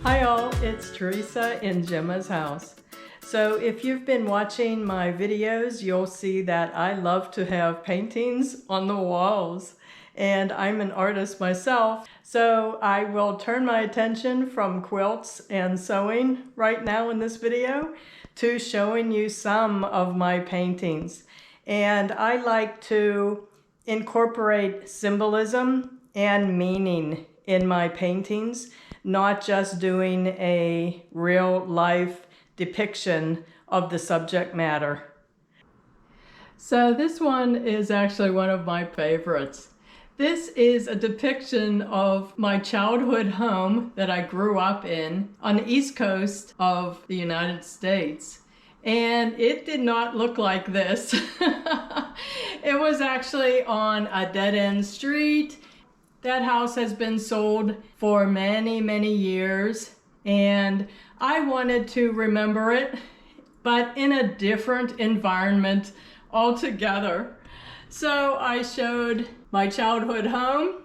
Hi all, it's Teresa in Gemma's house. So if you've been watching my videos, you'll see that I love to have paintings on the walls. And I'm an artist myself, so I will turn my attention from quilts and sewing right now in this video to showing you some of my paintings. And I like to incorporate symbolism and meaning in my paintings, not just doing a real life depiction of the subject matter. So this one is actually one of my favorites. This is a depiction of my childhood home that I grew up in on the East Coast of the United States. And it did not look like this. It was actually on a dead-end street. That house has been sold for many, many years, and I wanted to remember it, but in a different environment altogether. So I showed my childhood home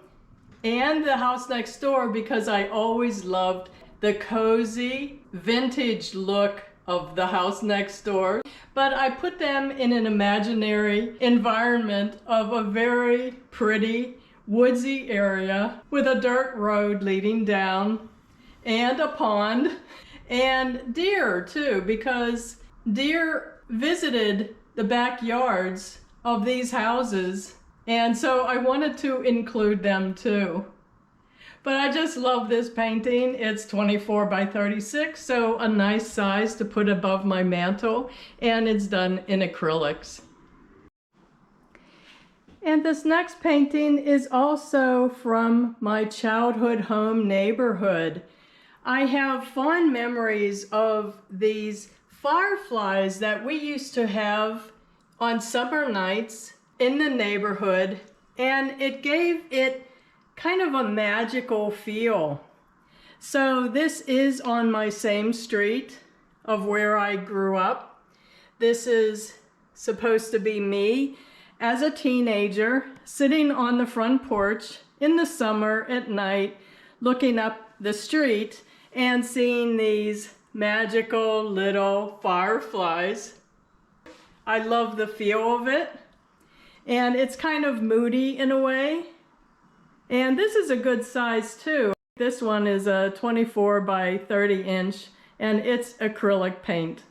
and the house next door because I always loved the cozy, vintage look of the house next door. But I put them in an imaginary environment of a very pretty, woodsy area with a dirt road leading down and a pond and deer too, because deer visited the backyards of these houses, and so I wanted to include them too. But I just love this painting. It's 24 by 36, so a nice size to put above my mantle, and it's done in acrylics. And this next painting is also from my childhood home neighborhood. I have fond memories of these fireflies that we used to have on summer nights in the neighborhood, and it gave it kind of a magical feel. So this is on my same street of where I grew up. This is supposed to be me as a teenager, sitting on the front porch in the summer at night, looking up the street and seeing these magical little fireflies. I love the feel of it, and it's kind of moody in a way. And this is a good size too. This one is a 24 by 30 inch, and it's acrylic paint.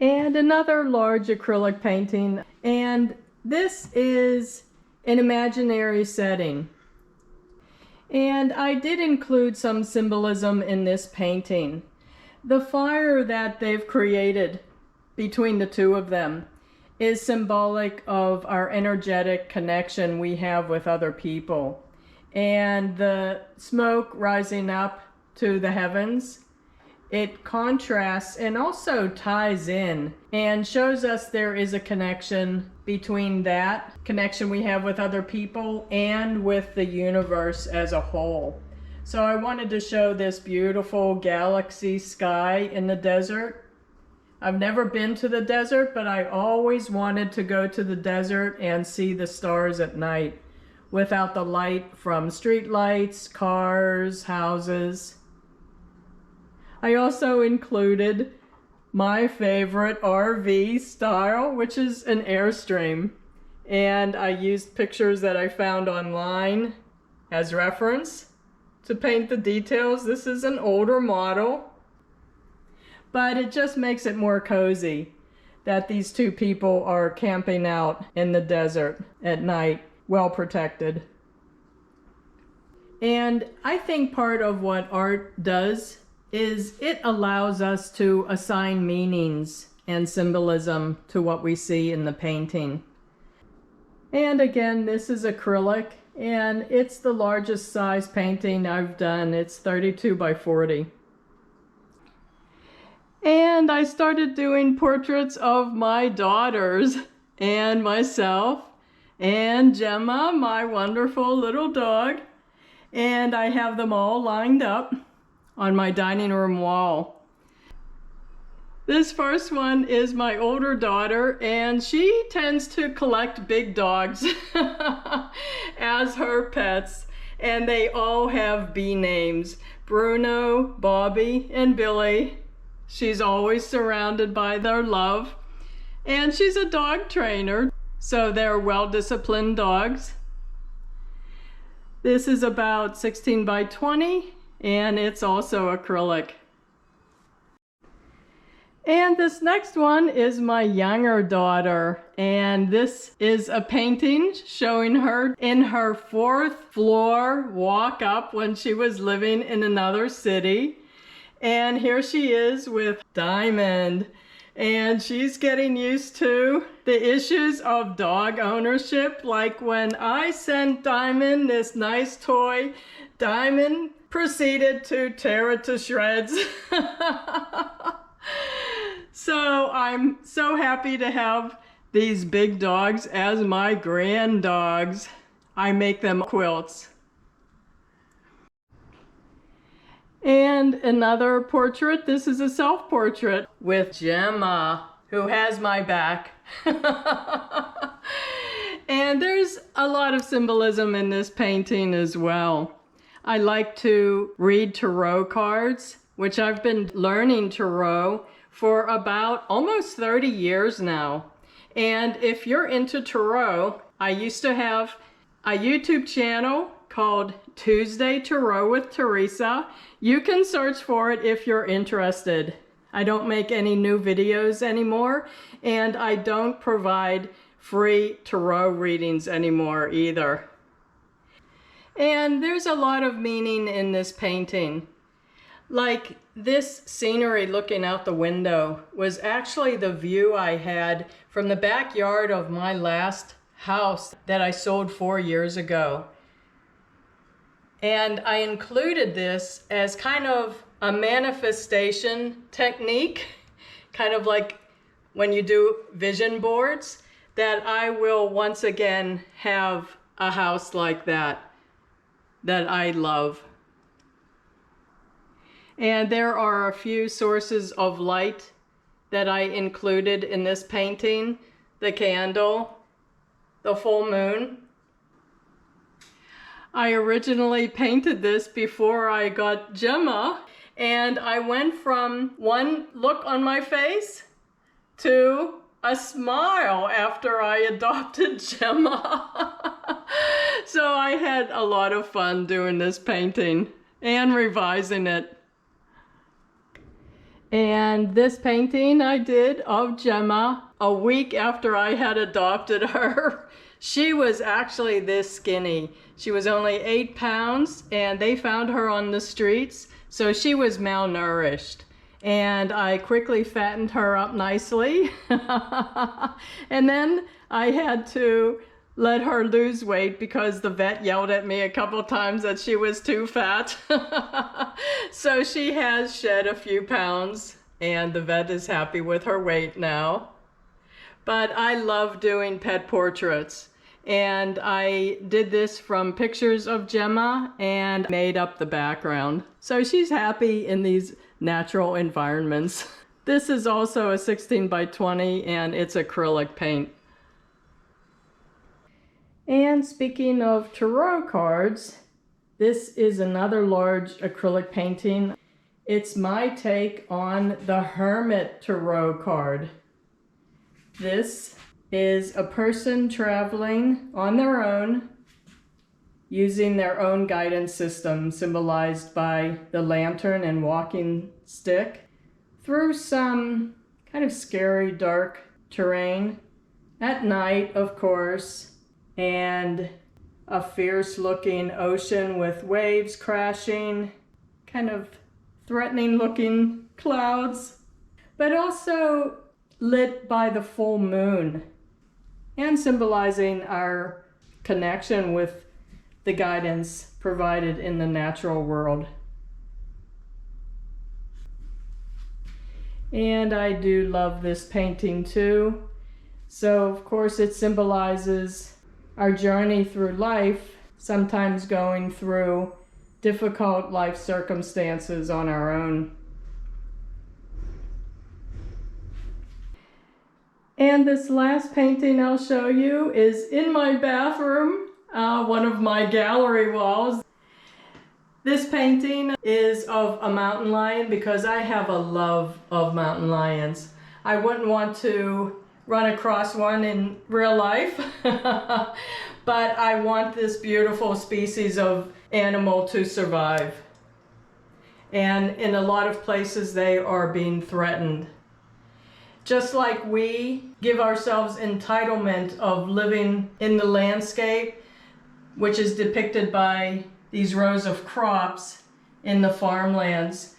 And another large acrylic painting, and this is an imaginary setting. And I did include some symbolism in this painting. The fire that they've created between the two of them is symbolic of our energetic connection we have with other people. And the smoke rising up to the heavens, it contrasts and also ties in and shows us there is a connection between that connection we have with other people and with the universe as a whole. So I wanted to show this beautiful galaxy sky in the desert. I've never been to the desert, but I always wanted to go to the desert and see the stars at night without the light from street lights, cars, houses. I also included my favorite RV style, which is an Airstream. And I used pictures that I found online as reference to paint the details. This is an older model, but it just makes it more cozy that these two people are camping out in the desert at night, well protected. And I think part of what art does is it allows us to assign meanings and symbolism to what we see in the painting. And again, this is acrylic, and it's the largest size painting I've done. It's 32 by 40. And I started doing portraits of my daughters and myself and Gemma, my wonderful little dog. And I have them all lined up on my dining room wall. This first one is my older daughter, and she tends to collect big dogs as her pets. And they all have bee names: Bruno, Bobby, and Billy. She's always surrounded by their love. And she's a dog trainer, so they're well-disciplined dogs. This is about 16 by 20, and it's also acrylic. And this next one is my younger daughter, and this is a painting showing her in her 4th floor walk up when she was living in another city. And here she is with Diamond, and she's getting used to the issues of dog ownership. Like when I sent Diamond this nice toy, Diamond proceeded to tear it to shreds. So I'm so happy to have these big dogs as my grand dogs. I make them quilts. And another portrait. This is a self-portrait with Gemma, who has my back. And there's a lot of symbolism in this painting as well. I like to read tarot cards, which I've been learning tarot for about almost 30 years now. And if you're into tarot, I used to have a YouTube channel called Tuesday Tarot with Teresa. You can search for it if you're interested. I don't make any new videos anymore, and I don't provide free tarot readings anymore either. And there's a lot of meaning in this painting. Like this scenery looking out the window was actually the view I had from the backyard of my last house that I sold 4 years ago. And I included this as kind of a manifestation technique, kind of like when you do vision boards, that I will once again have a house like that I love. And there are a few sources of light that I included in this painting: the candle, the full moon. I originally painted this before I got Gemma, and I went from one look on my face to a smile after I adopted Gemma. So I had a lot of fun doing this painting and revising it. And this painting I did of Gemma a week after I had adopted her. She was actually this skinny. She was only 8 pounds, and they found her on the streets, so she was malnourished. And I quickly fattened her up nicely. And then I had to let her lose weight because the vet yelled at me a couple times that she was too fat. So she has shed a few pounds, and the vet is happy with her weight now. But I love doing pet portraits, and I did this from pictures of Gemma and made up the background. So she's happy in these natural environments. This is also a 16 by 20, and it's acrylic paint. And speaking of tarot cards, this is another large acrylic painting. It's my take on the Hermit Tarot card. This is a person traveling on their own, using their own guidance system, symbolized by the lantern and walking stick, through some kind of scary, dark terrain, at night, of course, and a fierce-looking ocean with waves crashing, kind of threatening-looking clouds, but also lit by the full moon, and symbolizing our connection with the guidance provided in the natural world. And I do love this painting too. So of course it symbolizes our journey through life, sometimes going through difficult life circumstances on our own. And this last painting I'll show you is in my bathroom, one of my gallery walls. This painting is of a mountain lion because I have a love of mountain lions. I wouldn't want to run across one in real life, but I want this beautiful species of animal to survive. And in a lot of places they are being threatened. Just like we give ourselves entitlement of living in the landscape, which is depicted by these rows of crops in the farmlands,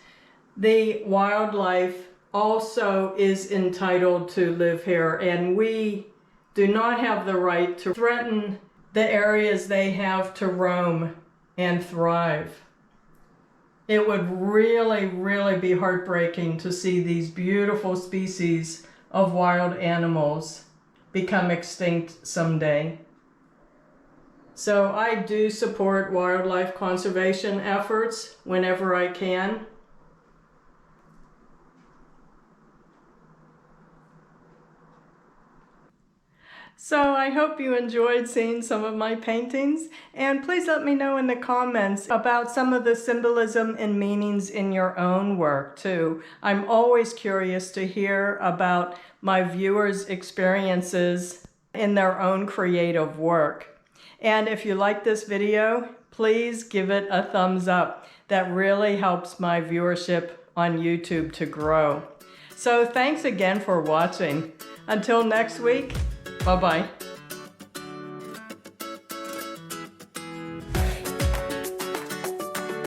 the wildlife also is entitled to live here, and we do not have the right to threaten the areas they have to roam and thrive. It would really, really be heartbreaking to see these beautiful species of wild animals become extinct someday. So I do support wildlife conservation efforts whenever I can. So I hope you enjoyed seeing some of my paintings, and please let me know in the comments about some of the symbolism and meanings in your own work too. I'm always curious to hear about my viewers' experiences in their own creative work. And if you like this video, please give it a thumbs up. That really helps my viewership on YouTube to grow. So thanks again for watching. Until next week, bye-bye.